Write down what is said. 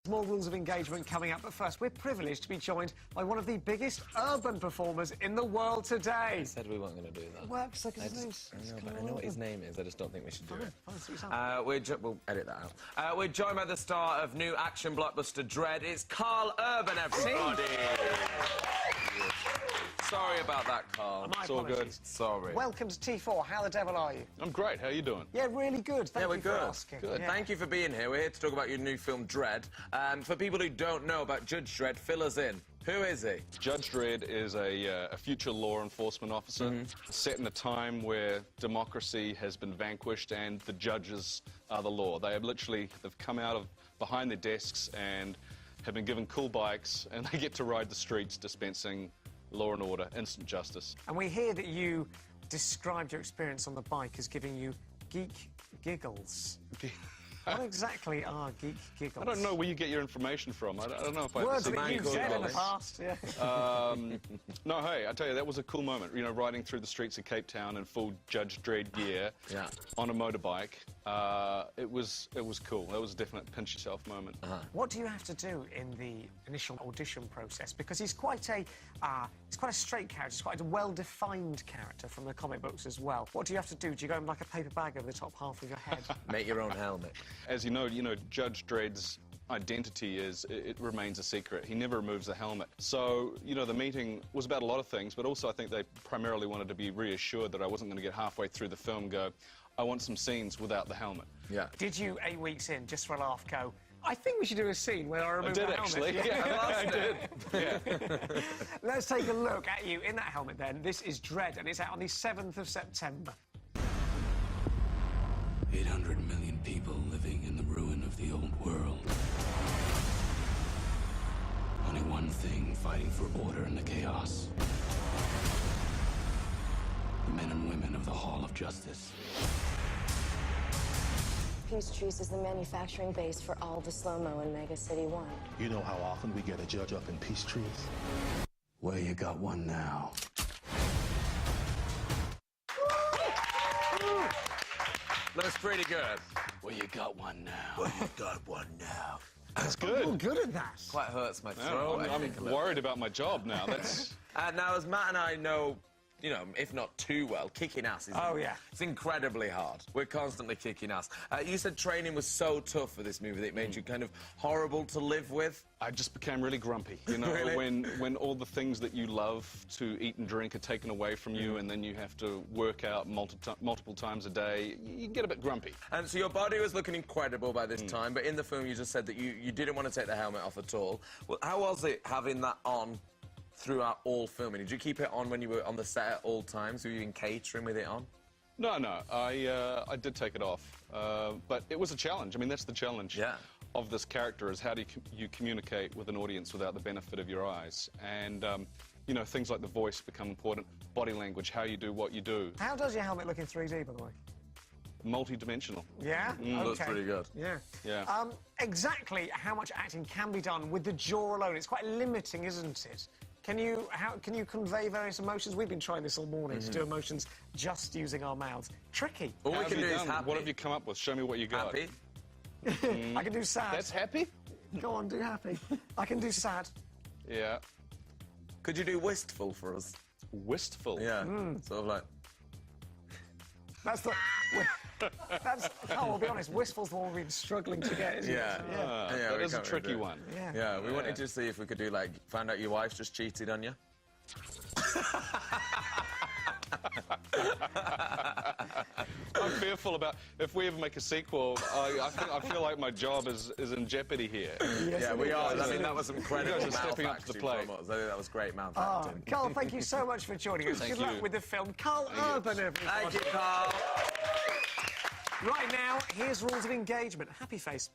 More rules of engagement coming up, but first, we're privileged to be joined by one of the biggest urban performers in the world today. I said we weren't going to do that. Well, because I know what his name is, I just don't think we should do it. We'll edit that out. We're joined by the star of new action blockbuster Dredd. It's Karl Urban, everybody! Sorry about that, Karl. My it's all good. Sorry. Welcome to T4. How the devil are you? I'm great. How are you doing? Yeah, really good. Thank you for asking. Good. Yeah. Thank you for being here. We're here to talk about your new film, Dredd. For people who don't know about Judge Dredd, fill us in. Who is he? Judge Dredd is a future law enforcement officer set in a time where democracy has been vanquished and the judges are the law. They've come out of behind their desks and have been given cool bikes, and they get to ride the streets dispensing law and order, instant justice. And we hear that you described your experience on the bike as giving you geek giggles. What exactly are geek giggles? I don't know where you get your information from. I don't know if Words I... that you've said in the past, yeah. No, hey, I tell you, that was a cool moment. You know, riding through the streets of Cape Town in full Judge Dredd gear on a motorbike. It was cool. That was a definite pinch yourself moment. What do you have to do in the initial audition process? Because he's quite a straight character. He's quite a well-defined character from the comic books as well. What do you have to do? Do you go in like a paper bag over the top half of your head? Make your own helmet. As you know, Judge Dredd's identity it remains a secret. He never removes the helmet. So, you know, the meeting was about a lot of things, but also I think they primarily wanted to be reassured that I wasn't going to get halfway through the film and go, I want some scenes without the helmet. Yeah. Did you, 8 weeks in, just for a laugh, go, I think we should do a scene where I remove the helmet? Actually. Yeah, I did. Yeah. Let's take a look at you in that helmet then. This is Dredd, and it's out on the 7th of September. 800 million people living in the ruin of the old world. Only one thing fighting for order in the chaos. The men and women of the Hall of Justice. Peachtrees is the manufacturing base for all the slow-mo in Mega City 1. You know how often we get a judge up in Peachtrees? Well, you got one now. Looks pretty good. Well, you got one now. Well, you got one now. That's good. You're good at that. Quite hurts my throat. I'm worried about my job now. That's... Now, as Matt and I know, you know, if not too well, kicking ass is... It's incredibly hard. We're constantly kicking ass. You said training was so tough for this movie that it made you kind of horrible to live with. I just became really grumpy, you know, Really? when all the things that you love to eat and drink are taken away from you, and then you have to work out multiple times a day, you get a bit grumpy. And so your body was looking incredible by this time, but in the film you just said that you didn't want to take the helmet off at all. Well, how was it having that on throughout all filming? Did you keep it on when you were on the set at all times? Were you in catering with it on? No, I did take it off, but it was a challenge. I mean, that's the challenge of this character, is how do you communicate with an audience without the benefit of your eyes? And, you know, things like the voice become important, body language, how you do what you do. How does your helmet look in 3D, by the way? Multi-dimensional. Yeah? Okay. Looks pretty good. Yeah. Yeah. Exactly how much acting can be done with the jaw alone? It's quite limiting, isn't it? Can you convey various emotions? We've been trying this all morning to do emotions just using our mouths. Tricky. All we can do is happy. What have you come up with? Show me what you got. Happy? I can do sad. That's happy? Go on, do happy. I can do sad. Yeah. Could you do wistful for us? Wistful? Yeah. Sort of like... That's the... That's... Oh, I'll be honest, wistful's the one we've been struggling to get, isn't it? That is a tricky one. Yeah. We wanted to see if we could do, like, find out your wife's just cheated on you. I'm fearful about if we ever make a sequel. I feel like my job is in jeopardy here. Yes, we are. I mean, that was incredible. You guys are stepping up to the plate. I think that was great mouth acting. Karl, thank you so much for joining us. Good luck with the film. Karl Urban, everybody. Thank you, Karl. Right now, here's rules of engagement. Happy face.